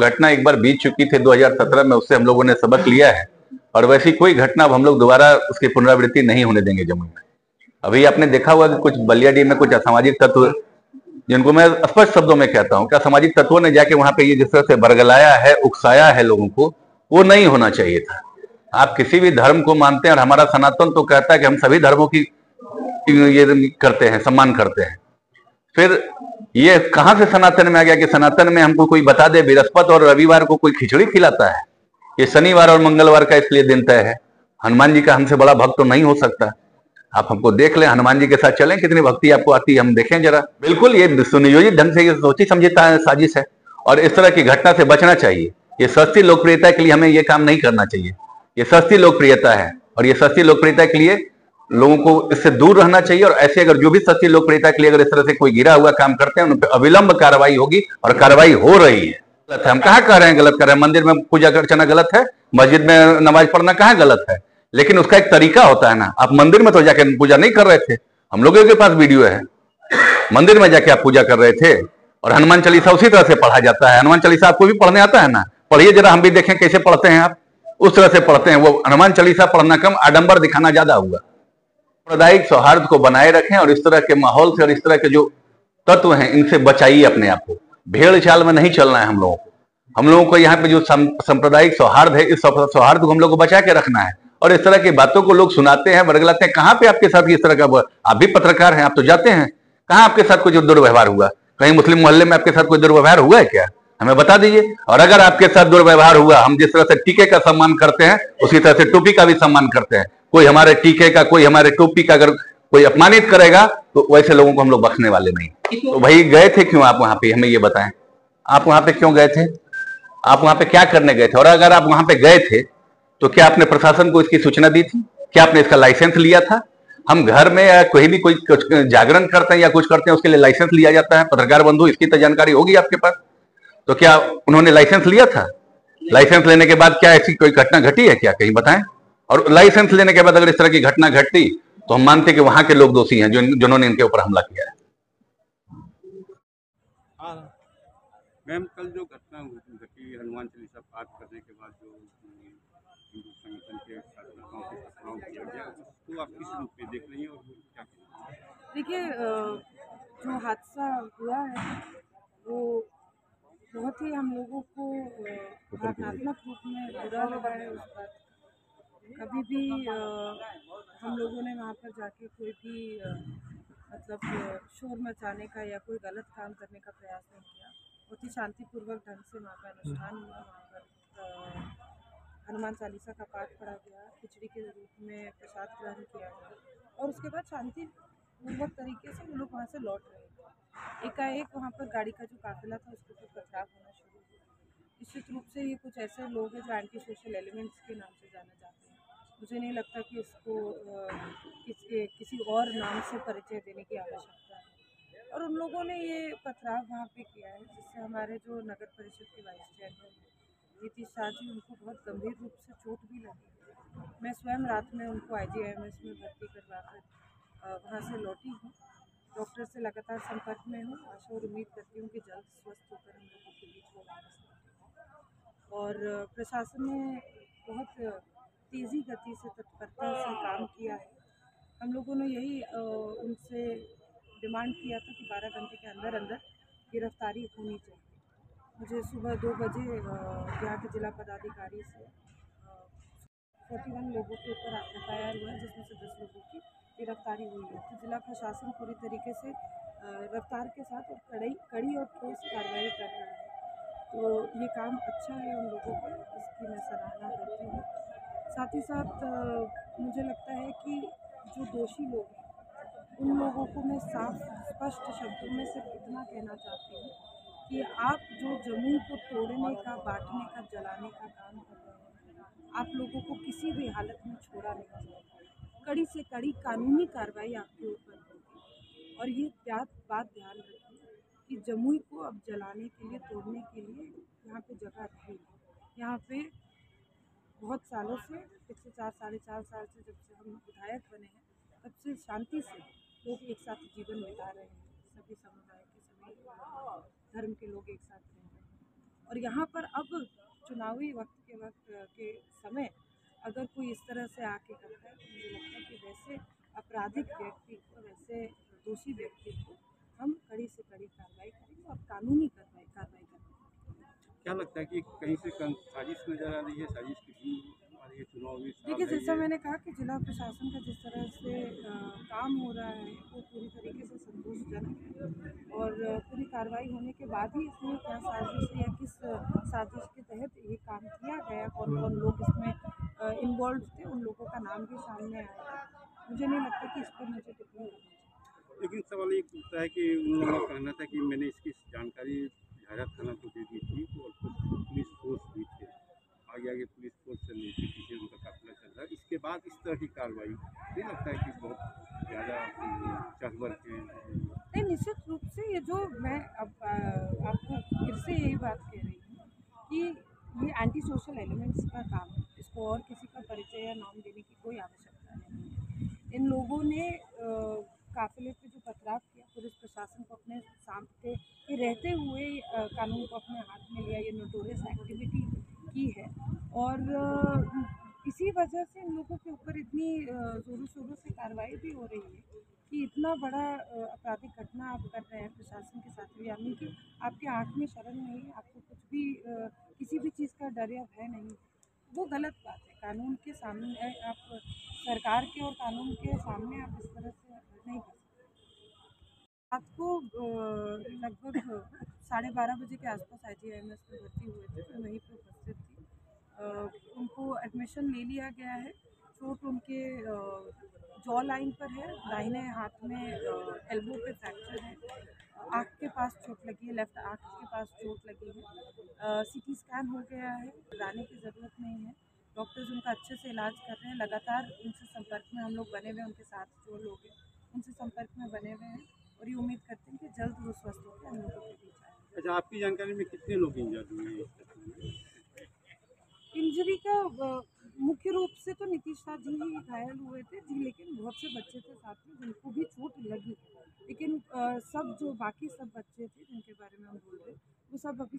घटना एक बार बीत चुकी थी 2017 में, उससे हम लोगों ने सबक लिया है और वैसी कोई घटना अब हम लोग दोबारा उसकी पुनरावृत्ति नहीं होने देंगे जमुई में। अभी आपने देखा होगा कि कुछ बलियाडीह में कुछ असामाजिक तत्व, जिनको मैं स्पष्ट शब्दों में कहता हूं कि असामाजिक तत्वों ने जाके वहां पे ये जिस तरह से बरगलाया है, उकसाया है लोगों को, वो नहीं होना चाहिए था। आप किसी भी धर्म को मानते हैं और हमारा सनातन तो कहता है कि हम सभी धर्मों की ये करते हैं, सम्मान करते हैं। फिर ये कहां से सनातन में आ गया कि सनातन में हमको कोई बता दे बृहस्पति और रविवार को कोई खिचड़ी खिलाता है? ये शनिवार और मंगलवार का इसलिए दिन तय है। हनुमान जी का हमसे बड़ा भक्त तो नहीं हो सकता। आप हमको देख लें, हनुमान जी के साथ चलें, कितनी भक्ति आपको आती है, हम देखें जरा। बिल्कुल ये सुनियोजित ढंग से ये सोची समझी साजिश है और इस तरह की घटना से बचना चाहिए। ये सस्ती लोकप्रियता के लिए हमें ये काम नहीं करना चाहिए। ये सस्ती लोकप्रियता है और ये सस्ती लोकप्रियता के लिए लोगों को इससे दूर रहना चाहिए। और ऐसे अगर जो भी सस्ती लोकप्रियता के लिए अगर इस तरह से कोई गिरा हुआ काम करते हैं, उन पर अविलंब कार्रवाई होगी और कार्रवाई हो रही है। गलत है, हम कहाँ कह रहे हैं गलत कर रहे हैं? मंदिर में पूजा अर्चना गलत है, मस्जिद में नमाज पढ़ना कहाँ गलत है? लेकिन उसका एक तरीका होता है ना। आप मंदिर में तो जाके पूजा नहीं कर रहे थे, हम लोगों के पास वीडियो है। मंदिर में जाके आप पूजा कर रहे थे और हनुमान चालीसा उसी तरह से पढ़ा जाता है। हनुमान चालीसा आपको भी पढ़ने आता है ना? पढ़िए जरा, हम भी देखें कैसे पढ़ते हैं आप। उस तरह से पढ़ते हैं। वो हनुमान चालीसा पढ़ना कम, आडंबर दिखाना ज्यादा हुआ। साम्प्रदायिक सौहार्द को बनाए रखें और इस तरह के माहौल से और इस तरह के जो तत्व हैं इनसे बचाइए अपने आप को। भेड़ चाल में नहीं चलना है हम लोगों को। हम लोगों को यहाँ पे जो सांप्रदायिक सौहार्द है, इस सौहार्द को हम लोग को बचा के रखना है। और इस तरह की बातों को लोग सुनाते हैं, बरगलाते हैं। कहाँ पे आपके साथ इस तरह का, आप भी पत्रकार हैं, आप तो जाते हैं, कहाँ आपके साथ कोई दुर्व्यवहार हुआ? कहीं मुस्लिम मोहल्ले में आपके साथ कोई दुर्व्यवहार हुआ है क्या? हमें बता दीजिए। और अगर आपके साथ दुर्व्यवहार हुआ, हम जिस तरह से टीके का सम्मान करते हैं उसी तरह से टोपी का भी सम्मान करते हैं। कोई हमारे टीके का, कोई हमारे टोपी का अगर कोई अपमानित करेगा तो वैसे लोगों को हम लोग बख्शने वाले नहीं। तो भाई गए थे क्यों आप वहां पे, हमें ये बताएं। आप वहां पे क्यों गए थे? आप वहां पे क्या करने गए थे? और अगर आप वहां पे गए थे तो क्या आपने प्रशासन को इसकी सूचना दी थी? क्या आपने इसका लाइसेंस लिया था? हम घर में या कोई भी कोई जागरण करते हैं या कुछ करते हैं, उसके लिए लाइसेंस लिया जाता है। पत्रकार बंधु, इसकी तो जानकारी होगी आपके पास। तो क्या उन्होंने लाइसेंस लिया था? लाइसेंस लेने के बाद क्या ऐसी कोई घटना घटी है क्या? कहीं बताएं। और लाइसेंस लेने के बाद अगर इस तरह की घटना घटती तो हम मानते कि वहां के लोग दोषी हैं जिन्होंने इनके ऊपर हमला किया है। मैम, कल जो घटना घटी हनुमान चालीसा पाठ करने के बाद जो हिंदू संगठन के कार्यकर्ताओं से पथराव किया गया, तो आप किस रूप में देख रही हैं और क्या? देखिए, जो हादसा हुआ है वो बहुत ही हम लोगों को भावनात्मक रूप में बुरा लगा है। उस पर कभी भी हम लोगों ने वहाँ पर जाके कोई भी मतलब शोर मचाने का या कोई गलत काम करने का प्रयास नहीं किया। बहुत ही शांतिपूर्वक ढंग से वहाँ पर अनुष्ठान हुआ। वहाँ पर हनुमान चालीसा का पाठ पढ़ा गया, खिचड़ी के रूप में प्रसाद ग्रहण किया गया और उसके बाद शांतिपूर्वक तरीके से वो लोग वहाँ से लौट रहे थे। एकाएक वहाँ पर गाड़ी का जो काफिला था उसके ऊपर पथराव होना शुरू हुआ। निश्चित रूप से ये कुछ ऐसे लोग हैं जो एंटी सोशल एलिमेंट्स के नाम से जाने जाते हैं। मुझे नहीं लगता कि इसको किसी और नाम से परिचय देने की आवश्यकता है। और उन लोगों ने ये पथराव वहाँ पे किया है जिससे हमारे जो नगर परिषद के वाइस चेयरमैन नीतीश शाह जी, उनको बहुत गंभीर रूप से चोट भी लगी। मैं स्वयं रात में उनको IGIMS में भर्ती करवा कर वहाँ से लौटी हूँ। डॉक्टर से लगातार संपर्क में हूँ। आशा और उम्मीद करती हूँ कि जल्द स्वस्थ होकर हम लोगों के बीच वो वापस लौटें। और प्रशासन ने बहुत तेज़ी गति से, तत्परता से काम किया है। हम लोगों ने यही उनसे डिमांड किया था कि 12 घंटे के अंदर अंदर गिरफ्तारी होनी चाहिए। मुझे सुबह 2 बजे यहाँ के जिला पदाधिकारी से 41 लोगों के ऊपर FIR हुआ है, जिसमें से 10 लोगों की गिरफ्तारी हुई है। तो जिला प्रशासन पूरी तरीके से रफ्तार के साथ और कड़ी और ठोस कार्रवाई कर रहा है। तो ये काम अच्छा है उन लोगों का, इसकी मैं सराहना करती हूँ। साथ ही साथ मुझे लगता है कि जो दोषी लोग हैं उन लोगों को मैं साफ स्पष्ट शब्दों में सिर्फ इतना कहना चाहती हूँ कि आप जो जमुई को तोड़ने का, बांटने का, जलाने का काम कर रहे हैं, आप लोगों को किसी भी हालत में छोड़ा नहीं जाएगा। कड़ी से कड़ी कानूनी कार्रवाई आपके ऊपर होगी। और ये बात ध्यान रखिए कि जमुई को अब जलाने के लिए, तोड़ने के लिए यहाँ पे जगह नहीं है। यहाँ पे बहुत सालों से, पिछले 4-4.5 साल से जब से हम विधायक बने हैं, तब से शांति से लोग एक साथ जीवन बिता रहे हैं। सभी समुदाय के, सभी धर्म के लोग एक साथ रह रहे हैं और यहाँ पर अब चुनावी वक्त के समय अगर कोई इस तरह से आके करता है तो मुझे लगता है कि वैसे आपराधिक व्यक्ति को, वैसे दोषी व्यक्ति को हम कड़ी से कड़ी कार्रवाई करेंगे और कानूनी कार्रवाई करेंगे। क्या लगता है कि कहीं से साजिश नजर आ रही है, साजिश की टीम आ रही है, चुनावी साल देखिए, है जैसा ये? मैंने कहा कि जिला प्रशासन का जिस तरह से काम हो रहा है वो पूरी तरीके से संतोषजनक है और पूरी कार्रवाई होने के बाद ही इसमें क्या साजिश है या किस साजिश के तहत ये काम किया गया, कौन कौन लोग इसमें इन्वॉल्व थे, उन लोगों का नाम भी सामने आया। मुझे नहीं लगता कि इस पर मुझे टिप्पणी करनी चाहिए। लेकिन सवाल ये उठता है कि उन लोगों का कहना था कि मैंने इसकी जानकारी झाझा थाना को दे दी थी और कुछ पुलिस फोर्स भी थे, आगे आगे पुलिस फोर्स चल रही थी, पीछे उनका काफिला चल रहा है, इसके बाद इस तरह की कार्रवाई नहीं लगता है कि बहुत ज़्यादा चाहवर के? नहीं, निश्चित रूप से ये जो मैं अब आपको फिर से यही बात कह रही हूँ कि ये एंटी सोशल एलिमेंट्स का काम है, इसको और किसी का परिचय या नाम देने की कोई आवश्यकता नहीं है। इन लोगों ने काफिले पे जो पथराव किया, पुलिस प्रशासन को अपने सामने के रहते हुए कानून को अपने हाथ में लिया, ये नोटोरियस एक्टिविटी की है और इसी वजह से इन लोगों के ऊपर इतनी ज़ोरों शोरों से कार्रवाई भी हो रही है कि इतना बड़ा आपराधिक घटना आप कर रहे हैं प्रशासन के साथ भी, यानी कि आपके आँख में शर्म नहीं है, आपको कुछ भी किसी भी चीज़ का डर या भय नहीं है, वो गलत बात है। कानून के सामने आप सरकार के और कानून के सामने आप इस तरह से नहीं कर सकते। रात को लगभग 12:30 बजे के आसपास IGIMS में भर्ती हुए थे, मैं वहीं पर उपस्थित थी। उनको एडमिशन ले लिया गया है। चोट उनके जॉ लाइन पर है, दाहिने हाथ में एल्बो पे फ्रैक्चर है, आँख के पास चोट लगी है, लेफ्ट आँख के पास चोट लगी है। CT स्कैन हो गया है, घबराने की ज़रूरत नहीं है। डॉक्टर्स उनका अच्छे से इलाज कर रहे हैं, लगातार उनसे संपर्क में हम लोग बने हुए हैं, उनके साथ जो लोग हैं उनसे संपर्क में बने हुए हैं और ये उम्मीद करते हैं कि जल्द वो स्वस्थ होकर हम लोगों के बीच आएँ। अच्छा, आपकी जानकारी में कितने लोग इंजर्ड हुए हैं इस घटना में? इंजरी का मुख्य रूप से तो नीतीश शाह जी ही घायल हुए थे जी, लेकिन बहुत से बच्चे थे साथ में जिनको भी चोट लगी, लेकिन सब जो बाकी सब बच्चे थे जिनके बारे में हम बोल रहे हैं वो सब अभी